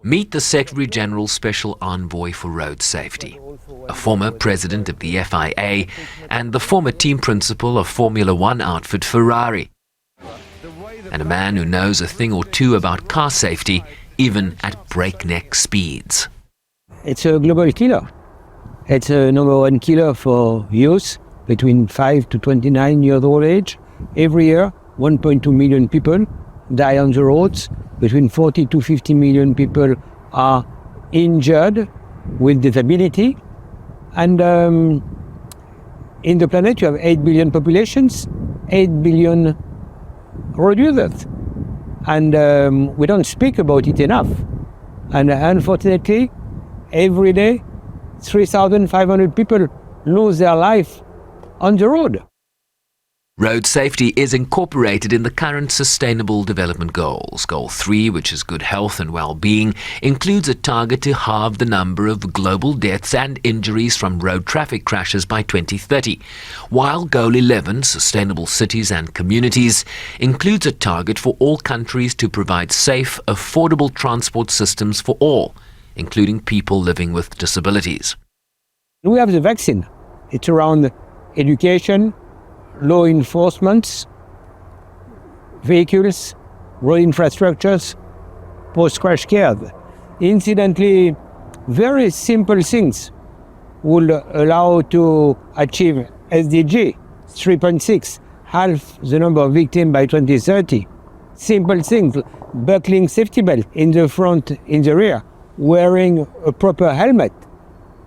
Meet the Secretary General's Special Envoy for Road Safety, a former president of the FIA and the former team principal of Formula One outfit Ferrari, and a man who knows a thing or two about car safety, even at breakneck speeds. It's a global killer. It's a number one killer for youth between 5 to 29 years old age. Every year, 1.2 million people die on the roads. Between 40 to 50 million people are injured with disability. And in the planet, you have 8 billion populations, 8 billion road users. And we don't speak about it enough. And unfortunately, every day, 3,500 people lose their life on the road. Road safety is incorporated in the current Sustainable Development Goals. Goal 3, which is good health and well-being, includes a target to halve the number of global deaths and injuries from road traffic crashes by 2030, while Goal 11, Sustainable Cities and Communities, includes a target for all countries to provide safe, affordable transport systems for all, including people living with disabilities. We have the vaccine. It's around education, law enforcement, vehicles, road infrastructures, post-crash care. Incidentally, very simple things will allow to achieve SDG 3.6, half the number of victims by 2030. Simple things, buckling safety belt in the front, in the rear, wearing a proper helmet.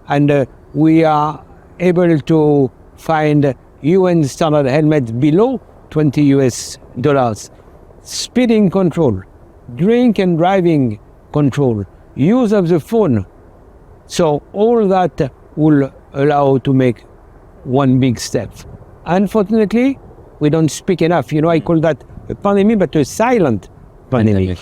And we are able to find UN standard helmets below $20. Speeding control, drink and driving control, use of the phone. So all that will allow to make one big step. Unfortunately, we don't speak enough. I call that a pandemic, but a silent pandemic.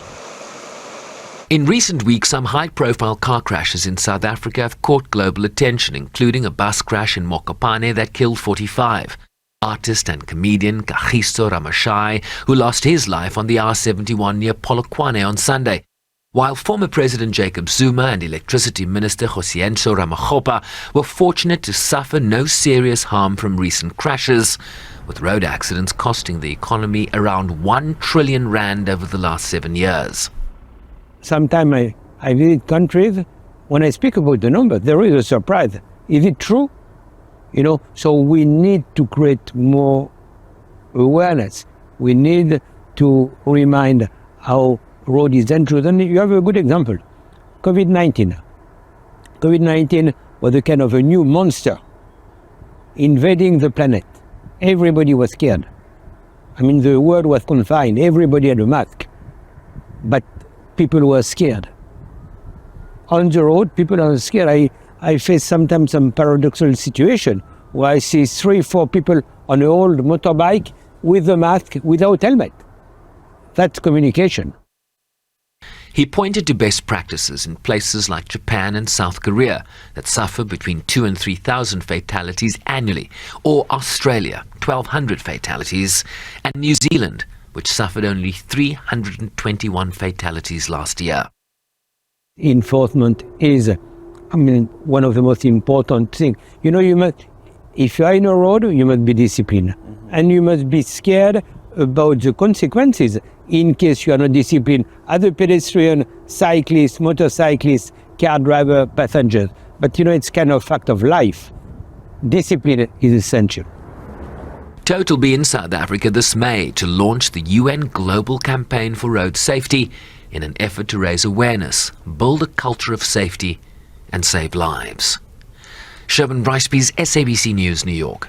In recent weeks, some high-profile car crashes in South Africa have caught global attention, including a bus crash in Mokopane that killed 45. Artist and comedian Kagiso Ramashai, who lost his life on the R71 near Polokwane on Sunday, while former President Jacob Zuma and Electricity Minister Josienso Ramakgopa were fortunate to suffer no serious harm from recent crashes, with road accidents costing the economy around 1 trillion rand over the last 7 years. Sometimes I visit countries, when I speak about the number, there is a surprise. Is it true? So we need to create more awareness. We need to remind how road is dangerous. And you have a good example, COVID-19. COVID-19 was a kind of a new monster invading the planet. Everybody was scared. The world was confined. Everybody had a mask. But people were scared. On the road, people are scared. I face sometimes some paradoxical situation where I see 3-4 people on an old motorbike with a mask, without helmet. That's communication. He pointed to best practices in places like Japan and South Korea that suffer between 2,000 and 3,000 fatalities annually, or Australia, 1,200 fatalities, and New Zealand, which suffered only 321 fatalities last year. Enforcement is, one of the most important things. If you are in a road, you must be disciplined. And you must be scared about the consequences in case you are not disciplined as a pedestrian, cyclist, motorcyclist, car driver, passenger. But it's kind of fact of life. Discipline is essential. Todt will be in South Africa this May to launch the UN Global Campaign for Road Safety in an effort to raise awareness, build a culture of safety, and save lives. Sherman Briceby's SABC News, New York.